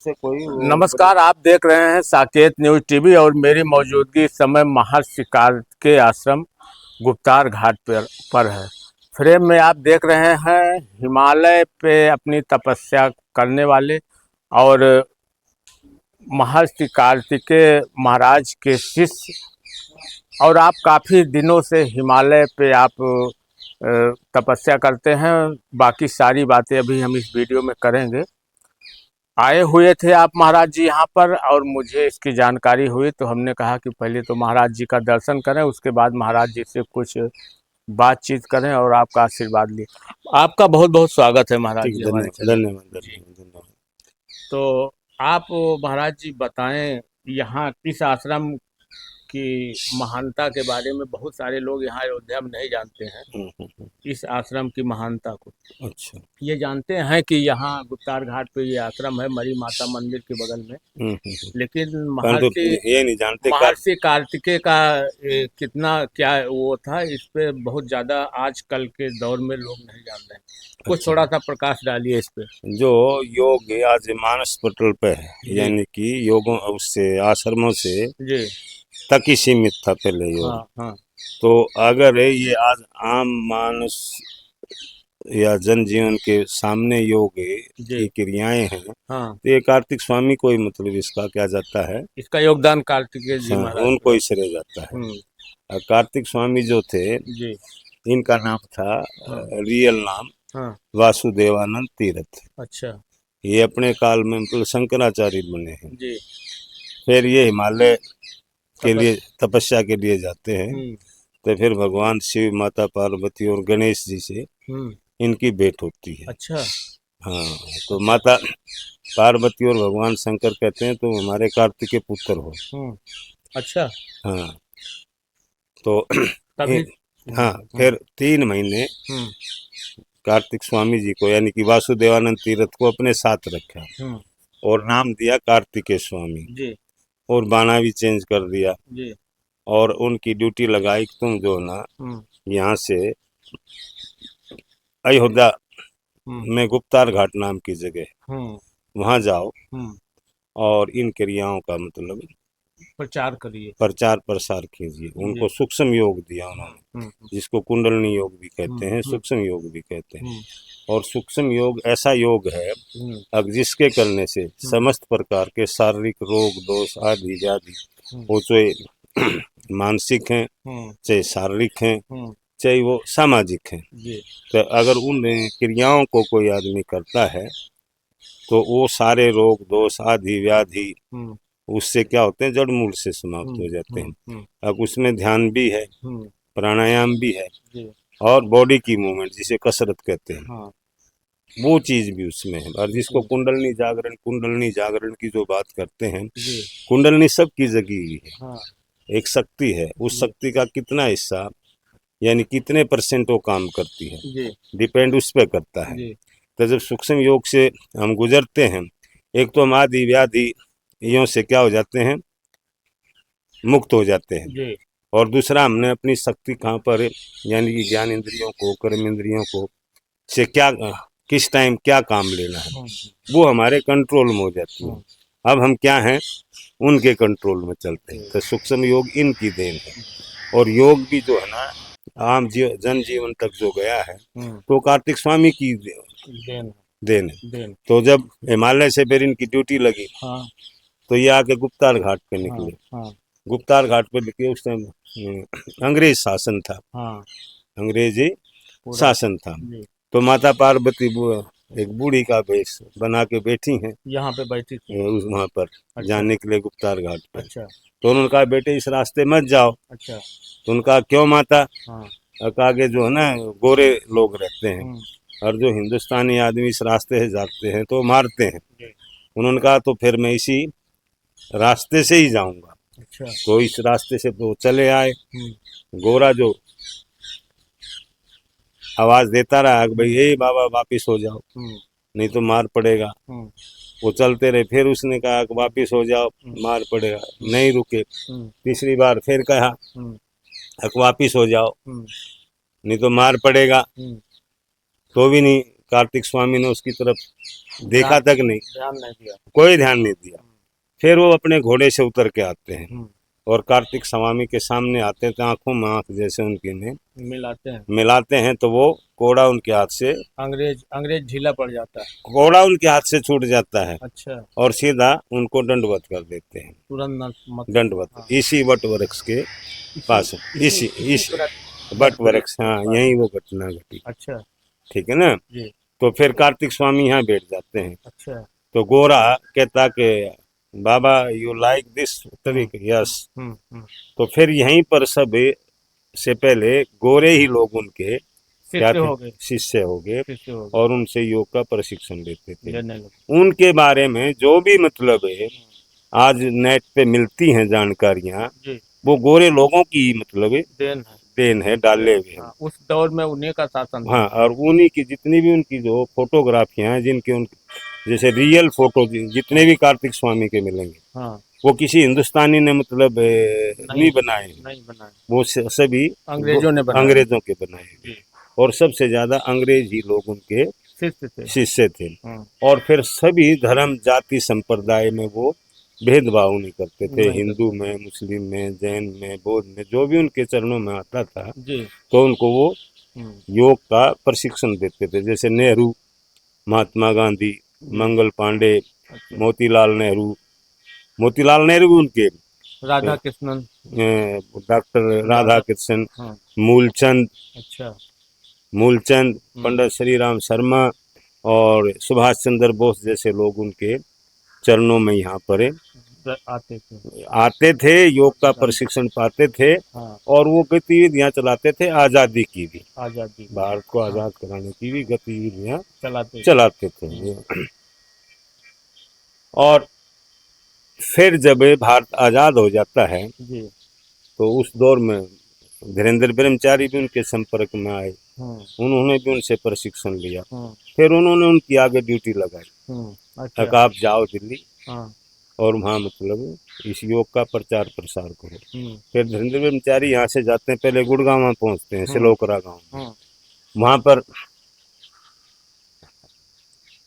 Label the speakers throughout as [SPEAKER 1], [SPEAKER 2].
[SPEAKER 1] से कोई
[SPEAKER 2] नमस्कार, आप देख रहे हैं साकेत न्यूज टीवी और मेरी मौजूदगी इस समय महर्षि कार्तिकेय आश्रम गुप्तार घाट पर है। फ्रेम में आप देख रहे हैं हिमालय पे अपनी तपस्या करने वाले और महर्षि कार्तिकेय महाराज के शिष्य। और आप काफ़ी दिनों से हिमालय पे आप तपस्या करते हैं। बाकी सारी बातें अभी हम इस वीडियो में करेंगे। आए हुए थे आप महाराज जी यहाँ पर और मुझे इसकी जानकारी हुई तो हमने कहा कि पहले तो महाराज जी का दर्शन करें, उसके बाद महाराज जी से कुछ बातचीत करें और आपका आशीर्वाद लें। आपका बहुत बहुत स्वागत है महाराज
[SPEAKER 1] ठीक,
[SPEAKER 2] जी हमारे
[SPEAKER 1] धन्यवाद
[SPEAKER 2] चैनल
[SPEAKER 1] धन्यवाद
[SPEAKER 2] जी।
[SPEAKER 1] धन्यवाद धन्यवाद।
[SPEAKER 2] तो आप महाराज जी बताएं यहाँ किस आश्रम की महानता के बारे में। बहुत सारे लोग यहाँ अयोध्या में नहीं जानते हैं
[SPEAKER 1] हम्म।
[SPEAKER 2] इस आश्रम की महानता को।
[SPEAKER 1] अच्छा।
[SPEAKER 2] ये जानते हैं कि यहाँ गुप्तार घाट पे ये आश्रम है मरी माता मंदिर के बगल में,
[SPEAKER 1] हम्म।
[SPEAKER 2] लेकिन
[SPEAKER 1] परंतु
[SPEAKER 2] महर्षि
[SPEAKER 1] ये नहीं जानते का।
[SPEAKER 2] महर्षि कार्तिकेय का कितना क्या वो था, इस पे बहुत ज्यादा आजकल के दौर में लोग नहीं जान रहे हैं। कुछ
[SPEAKER 1] अच्छा,
[SPEAKER 2] थोड़ा सा प्रकाश डालिए इस पे।
[SPEAKER 1] जो योग आज मानस पटल पे है,
[SPEAKER 2] जी
[SPEAKER 1] यानी कि योगों उससे आश्रमों से
[SPEAKER 2] जी।
[SPEAKER 1] तक ही सीमित था पहले योग।
[SPEAKER 2] हाँ हाँ।
[SPEAKER 1] तो अगर ये आज आम मानस या जनजीवन के सामने योग
[SPEAKER 2] जी
[SPEAKER 1] की क्रियाएं हैं,
[SPEAKER 2] हाँ।
[SPEAKER 1] तो ये कार्तिक स्वामी को ही मतलब इसका क्या जाता है,
[SPEAKER 2] इसका योगदान कार्तिकेय जी महाराज
[SPEAKER 1] उनको
[SPEAKER 2] का।
[SPEAKER 1] ही श्रेय जाता है।
[SPEAKER 2] हम्म।
[SPEAKER 1] कार्तिक स्वामी जो थे,
[SPEAKER 2] जी।
[SPEAKER 1] इनका नाम था
[SPEAKER 2] हाँ
[SPEAKER 1] रियल नाम
[SPEAKER 2] हाँ।
[SPEAKER 1] वासुदेवानंद तीर्थ।
[SPEAKER 2] अच्छा।
[SPEAKER 1] ये अपने काल में मतलब शंकराचार्य बने हैं।
[SPEAKER 2] जी।
[SPEAKER 1] फिर ये हिमालय के लिए
[SPEAKER 2] तपस।
[SPEAKER 1] तपस्या के लिए जाते हैं।
[SPEAKER 2] हम्म
[SPEAKER 1] तो फिर भगवान शिव, माता पार्वती और गणेश जी से
[SPEAKER 2] हम्म।
[SPEAKER 1] इनकी भेंट होती है।
[SPEAKER 2] अच्छा
[SPEAKER 1] हाँ, तो
[SPEAKER 2] अच्छा।
[SPEAKER 1] माता पार्वती और भगवान शंकर कहते हैं तुम हमारे कार्तिक के पुत्र हो।
[SPEAKER 2] हम्म। अच्छा।
[SPEAKER 1] हाँ, तो
[SPEAKER 2] तभी।
[SPEAKER 1] हाँ, फिर 3 महीने
[SPEAKER 2] हम्म
[SPEAKER 1] कार्तिक स्वामी जी को यानी कि वासुदेवानंद तीर्थ को अपने साथ रखा
[SPEAKER 2] हम्म।
[SPEAKER 1] और नाम दिया कार्तिकेय स्वामी।
[SPEAKER 2] जी
[SPEAKER 1] और बाना भी चेंज कर दिया
[SPEAKER 2] जी।
[SPEAKER 1] और उनकी ड्यूटी लगाई कि तुम जो ना
[SPEAKER 2] हम्म
[SPEAKER 1] यहाँ से अयोध्या
[SPEAKER 2] हम्म
[SPEAKER 1] में गुप्तार घाट नाम की जगह,
[SPEAKER 2] हम्म
[SPEAKER 1] वहाँ जाओ
[SPEAKER 2] हम्म।
[SPEAKER 1] और इन क्रियाओं का मतलब
[SPEAKER 2] प्रचार करिए।
[SPEAKER 1] प्रचार प्रसार कीजिए।
[SPEAKER 2] जी।
[SPEAKER 1] उनको सूक्ष्म योग दिया उन्होंने,
[SPEAKER 2] हम्म
[SPEAKER 1] जिसको कुंडलनी योग भी कहते
[SPEAKER 2] हम्म
[SPEAKER 1] हैं,
[SPEAKER 2] हम्म
[SPEAKER 1] सूक्ष्म योग भी कहते हैं।
[SPEAKER 2] हम्म
[SPEAKER 1] और सूक्ष्म योग ऐसा योग है
[SPEAKER 2] हम्म
[SPEAKER 1] अब जिसके करने से
[SPEAKER 2] हम्म
[SPEAKER 1] समस्त प्रकार के शारीरिक रोग दोष आदि व्याधि,
[SPEAKER 2] हम्म
[SPEAKER 1] वो चाहे मानसिक हैं,
[SPEAKER 2] हम्म
[SPEAKER 1] चाहे शारीरिक हैं,
[SPEAKER 2] हम्म।
[SPEAKER 1] चाहे वो सामाजिक हैं,
[SPEAKER 2] जी।
[SPEAKER 1] तो अगर उन क्रियाओं को कोई आदमी करता है तो वो सारे रोग दोष आदि व्याधि
[SPEAKER 2] हम्म
[SPEAKER 1] उससे क्या होते हैं, जड़ मूल से समाप्त
[SPEAKER 2] हम्म
[SPEAKER 1] हो जाते हैं।
[SPEAKER 2] हम्म।
[SPEAKER 1] अब उसमें ध्यान भी है,
[SPEAKER 2] हम्म।
[SPEAKER 1] प्राणायाम भी है
[SPEAKER 2] जी।
[SPEAKER 1] और बॉडी की मूवमेंट जिसे कसरत कहते हैं,
[SPEAKER 2] हाँ।
[SPEAKER 1] वो चीज भी उसमें है। और जिसको
[SPEAKER 2] हम्म।
[SPEAKER 1] कुंडलनी जागरण की जो बात करते हैं,
[SPEAKER 2] जी।
[SPEAKER 1] कुंडलनी सबकी जगी हुई है,
[SPEAKER 2] हाँ।
[SPEAKER 1] एक शक्ति है। उस
[SPEAKER 2] जी
[SPEAKER 1] शक्ति का कितना हिस्सा यानी कितने परसेंट वो काम करती है,
[SPEAKER 2] जी
[SPEAKER 1] डिपेंड उस पर करता है।
[SPEAKER 2] जी।
[SPEAKER 1] तो जब सूक्ष्म योग से हम गुजरते हैं, एक तो हम आदि व्याधि यों से क्या हो जाते हैं, मुक्त हो जाते हैं।
[SPEAKER 2] जी।
[SPEAKER 1] और दूसरा हमने अपनी शक्ति कहाँ पर है, यानी कि ज्ञान इंद्रियों को, कर्म इंद्रियों को से क्या किस टाइम क्या काम लेना है,
[SPEAKER 2] हम्म
[SPEAKER 1] वो हमारे कंट्रोल में हो जाती है।
[SPEAKER 2] हम्म।
[SPEAKER 1] अब हम क्या हैं, उनके कंट्रोल में चलते हैं।
[SPEAKER 2] जी।
[SPEAKER 1] तो सूक्ष्म योग इनकी देन है। और योग भी जो है ना आम जन जीवन तक जो गया है,
[SPEAKER 2] हम्म।
[SPEAKER 1] तो कार्तिक स्वामी की
[SPEAKER 2] देन।
[SPEAKER 1] देन है।
[SPEAKER 2] देन।
[SPEAKER 1] तो जब हिमालय से फिर इनकी ड्यूटी लगी,
[SPEAKER 2] हाँ
[SPEAKER 1] तो ये आके गुप्तार घाट पे
[SPEAKER 2] हाँ
[SPEAKER 1] निकले।
[SPEAKER 2] हाँ
[SPEAKER 1] गुप्तार घाट पे निकले, उस टाइम अंग्रेज शासन था,
[SPEAKER 2] हाँ।
[SPEAKER 1] अंग्रेजी
[SPEAKER 2] पूरा।
[SPEAKER 1] शासन था।
[SPEAKER 2] जी।
[SPEAKER 1] तो माता पार्वती एक बूढ़ी का वेश बना के बैठी हैं
[SPEAKER 2] यहाँ पे बैठी थी।
[SPEAKER 1] उस वहां पर
[SPEAKER 2] अच्छा
[SPEAKER 1] जाने के लिए गुप्तार घाट पे।
[SPEAKER 2] अच्छा
[SPEAKER 1] तो उन्होंने कहा बेटे इस रास्ते मत जाओ।
[SPEAKER 2] अच्छा।
[SPEAKER 1] तो उनका क्यों माता,
[SPEAKER 2] हाँ।
[SPEAKER 1] आगे जो है ना गोरे लोग रहते हैं
[SPEAKER 2] हम्म।
[SPEAKER 1] और जो हिंदुस्तानी आदमी इस रास्ते से जाते हैं तो मारते हैं।
[SPEAKER 2] जी।
[SPEAKER 1] उन्होंने कहा तो फिर मैं इसी रास्ते से ही जाऊंगा।
[SPEAKER 2] अच्छा।
[SPEAKER 1] तो इस रास्ते से वो चले आए।
[SPEAKER 2] हम्म
[SPEAKER 1] गोरा जो आवाज देता रहा कि भाई
[SPEAKER 2] हम्म
[SPEAKER 1] ये बाबा वापिस हो जाओ,
[SPEAKER 2] हम्म
[SPEAKER 1] नहीं तो मार पड़ेगा।
[SPEAKER 2] हम्म
[SPEAKER 1] वो चलते रहे, फिर उसने कहा कि वापिस हो जाओ,
[SPEAKER 2] हम्म
[SPEAKER 1] मार पड़ेगा,
[SPEAKER 2] हम्म
[SPEAKER 1] नहीं रुके।
[SPEAKER 2] हम्म
[SPEAKER 1] तीसरी बार फिर कहा
[SPEAKER 2] हम्म
[SPEAKER 1] कि वापिस हो जाओ,
[SPEAKER 2] हम्म
[SPEAKER 1] नहीं तो मार पड़ेगा,
[SPEAKER 2] हम्म
[SPEAKER 1] तो भी नहीं कार्तिक स्वामी ने उसकी तरफ देखा तक नहीं,
[SPEAKER 2] ध्यान नहीं दिया।
[SPEAKER 1] कोई ध्यान नहीं दिया। फिर वो अपने घोड़े से उतर के आते हैं और कार्तिक स्वामी के सामने आते हैं, तो आंखों में आंख जैसे उनकी ने मिलाते हैं, तो वो कोड़ा उनके हाथ से,
[SPEAKER 2] अंग्रेज ढीला पड़ जाता है,
[SPEAKER 1] कोड़ा उनके हाथ से छूट जाता है।
[SPEAKER 2] अच्छा,
[SPEAKER 1] और सीधा उनको दंडवत कर देते हैं,
[SPEAKER 2] तुरंत
[SPEAKER 1] दंडवत।
[SPEAKER 2] हाँ।
[SPEAKER 1] इसी वट वृक्ष के पास, इसी वट वृक्ष, हाँ, यही वो घटना घटी।
[SPEAKER 2] अच्छा,
[SPEAKER 1] ठीक है ना।
[SPEAKER 2] जी,
[SPEAKER 1] तो फिर कार्तिक स्वामी यहाँ बैठ जाते हैं।
[SPEAKER 2] अच्छा,
[SPEAKER 1] तो गोरा कहता कि बाबा यू लाइक दिस तरीके, यस। तो फिर यहीं पर सब से पहले गोरे ही लोग उनके क्या थे, शिष्य हो गए और उनसे योग का प्रशिक्षण लेते थे। उनके बारे में जो भी मतलब है आज नेट पे मिलती हैं जानकारियां, वो गोरे लोगों की मतलब देन है, डाले हुए हैं।
[SPEAKER 2] उस दौर में उन्हीं का शासन।
[SPEAKER 1] हाँ, और उन्हीं की जितनी भी उनकी जो फोटोग्राफियां हैं, जिनके उन जैसे रियल फोटो जितने भी कार्तिक स्वामी के मिलेंगे,
[SPEAKER 2] हाँ,
[SPEAKER 1] वो किसी हिंदुस्तानी ने मतलब नहीं बनाए, वो सभी अंग्रेजों के बनाए हुए। और सबसे ज्यादा अंग्रेज ही लोग उनके शिष्य थे। और फिर सभी धर्म जाति संप्रदाय में वो भेदभाव नहीं करते थे, हिंदू में, मुस्लिम में, जैन में, बौद्ध में, जो भी उनके चरणों में आता था तो उनको वो योग का प्रशिक्षण देते थे। जैसे नेहरू, महात्मा गांधी, मंगल पांडे, मोतीलाल नेहरू भी उनके,
[SPEAKER 2] राधा कृष्णन,
[SPEAKER 1] डॉक्टर राधा कृष्णन, मूलचंद,
[SPEAKER 2] अच्छा,
[SPEAKER 1] पंडित श्री राम शर्मा और सुभाष चंद्र बोस जैसे लोग उनके चरणों में यहाँ पर आते थे, योग का प्रशिक्षण पाते थे। और वो गतिविधियां चलाते थे आजादी की भी, भारत को आजाद कराने की भी गतिविधियां चलाते थे। और फिर जब भारत आजाद हो जाता है तो उस दौर में धीरेन्द्र ब्रह्मचारी भी उनके संपर्क में आए, उन्होंने भी उनसे प्रशिक्षण लिया। फिर उन्होंने उनकी आगे ड्यूटी लगाई, तक आप जाओ दिल्ली और वहाँ मतलब इस योग का प्रचार प्रसार करो। फिर धीरेन्द्र ब्रह्मचारी यहाँ से जाते हैं, पहले गुड़गांव पहुँचते हैं, सिलोकरा गांव, वहाँ पर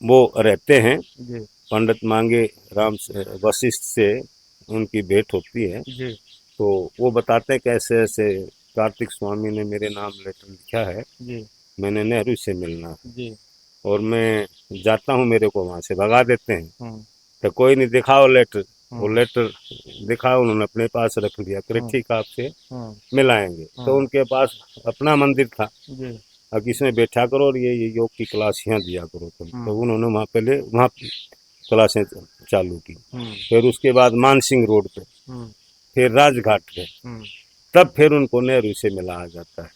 [SPEAKER 1] वो रहते हैं। पंडित मांगे राम वशिष्ठ से उनकी भेंट होती है, तो वो बताते हैं कैसे ऐसे कार्तिक स्वामी ने मेरे नाम लेटर लिखा है, मैंने नेहरू से मिलना और मैं जाता हूँ, मेरे को वहाँ से भगा देते हैं। तो कोई नहीं, दिखाओ लेटर। वो लेटर दिखाओ, उन्होंने अपने पास रख लिया, करे ठीक आपसे मिलाएंगे। तो उनके पास अपना मंदिर था, अब इसमें बैठा करो और ये योग की क्लास यहाँ दिया करो तुम। तो उन्होंने वहाँ पहले वहाँ क्लासें चालू की। फिर उसके बाद मानसिंह रोड पे, फिर राजघाट पे, तब फिर उनको नेहरू से मिला आ जाता है,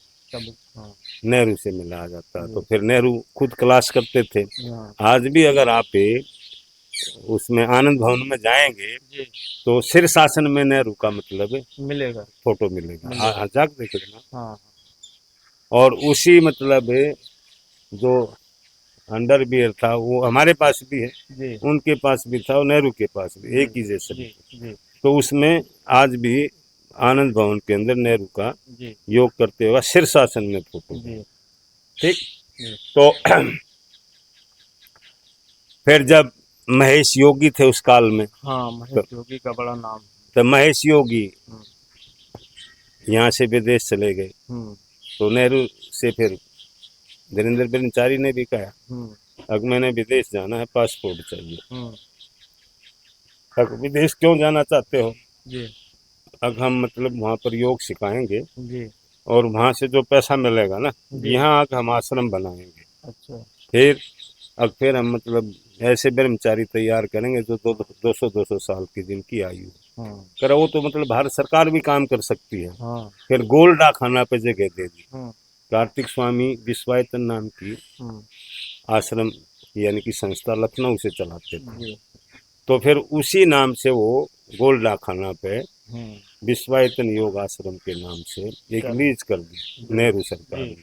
[SPEAKER 1] नेहरू से मिला आ जाता है। तो फिर नेहरू खुद क्लास करते थे। आज भी अगर आप उसमें आनंद भवन में जाएंगे तो शीर्षासन में नेहरू का मतलब मिलेगा, फोटो मिलेगा, जाके देख लेना। और उसी मतलब जो अंडरवियर था वो हमारे पास भी है, उनके पास भी था और नेहरू के पास भी, एक ही जैसे। तो उसमें आज भी आनंद भवन के अंदर नेहरू का योग करते हुए शीर्षासन में फोटो, ठीक। तो फिर जब महेश योगी थे उस काल में,
[SPEAKER 2] महेश योगी का बड़ा नाम,
[SPEAKER 1] तो महेश योगी यहाँ से विदेश चले गए। तो नेहरू से फिर धीरेन्द्र ब्रह्मचारी ने भी कहा, अब मैंने विदेश जाना है, पासपोर्ट चाहिए। अब विदेश क्यों जाना चाहते हो? अब हम मतलब वहाँ पर योग सिखाएंगे और वहाँ से जो पैसा मिलेगा ना, यहाँ आकर हम आश्रम बनाएंगे। अच्छा। फिर हम मतलब ऐसे ब्रह्मचारी तैयार करेंगे जो 200 साल की जिनकी आयु कर, वो तो मतलब भारत सरकार भी काम कर सकती है। फिर गोल डाकखाना पे जगह दे दी। कार्तिक स्वामी विश्वायतन नाम की आश्रम यानी कि संस्था लखनऊ से चलाते थे। तो फिर उसी नाम से वो गोल डाकखाना पे विश्वायतन योग आश्रम के नाम से एक लीज कर दी नेहरू सरकार ने,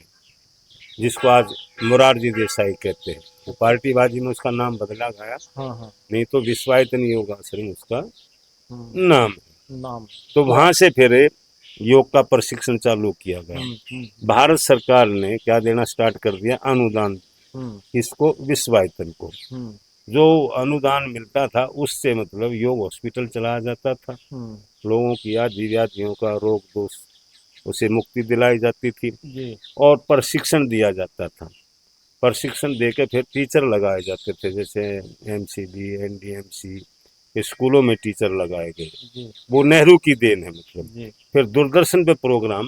[SPEAKER 1] जिसको आज मोरारजी देसाई कहते हैं। वो पार्टीबाजी में उसका नाम बदला गया, नहीं तो विश्वायतन योग आश्रम उसका नाम है। तो वहां से फिर योग का प्रशिक्षण चालू किया गया। भारत सरकार ने क्या देना स्टार्ट कर दिया, अनुदान इसको विश्वायतन को जो अनुदान मिलता था उससे मतलब योग हॉस्पिटल चलाया जाता था। लोगों की व्याधियों का रोग दोष उसे मुक्ति दिलाई जाती थी और प्रशिक्षण दिया जाता था। प्रशिक्षण देके फिर टीचर लगाए जाते थे, जैसे एमसीडी एनडीएमसी स्कूलों में टीचर लगाए गए। वो नेहरू की देन है मतलब। फिर दूरदर्शन पे प्रोग्राम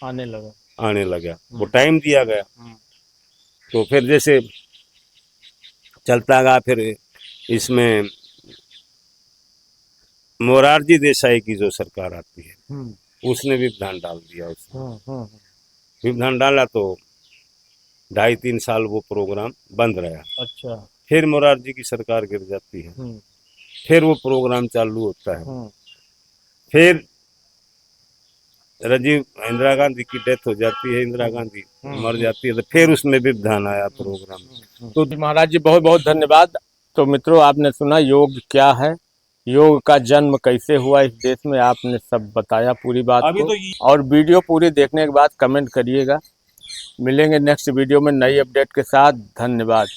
[SPEAKER 1] आने लगा वो टाइम दिया गया तो फिर जैसे चलता गया। फिर इसमें मोरारजी देसाई की जो सरकार आती है उसने विधान डाल दिया। उसने विधान डाला तो 2.5-3 साल वो प्रोग्राम बंद रहा। अच्छा। फिर मोरारजी की सरकार गिर जाती है, फिर वो प्रोग्राम चालू होता है। फिर राजीव इंदिरा गांधी की डेथ हो जाती है, इंदिरा गांधी मर जाती है, तो फिर उसमें विधान आया प्रोग्राम।
[SPEAKER 2] तो महाराज जी बहुत बहुत धन्यवाद। तो मित्रों आपने सुना योग क्या है, योग का जन्म कैसे हुआ इस देश में, आपने सब बताया पूरी बात को। और वीडियो पूरी देखने के बाद कमेंट करिएगा। मिलेंगे नेक्स्ट वीडियो में नई अपडेट के साथ। धन्यवाद।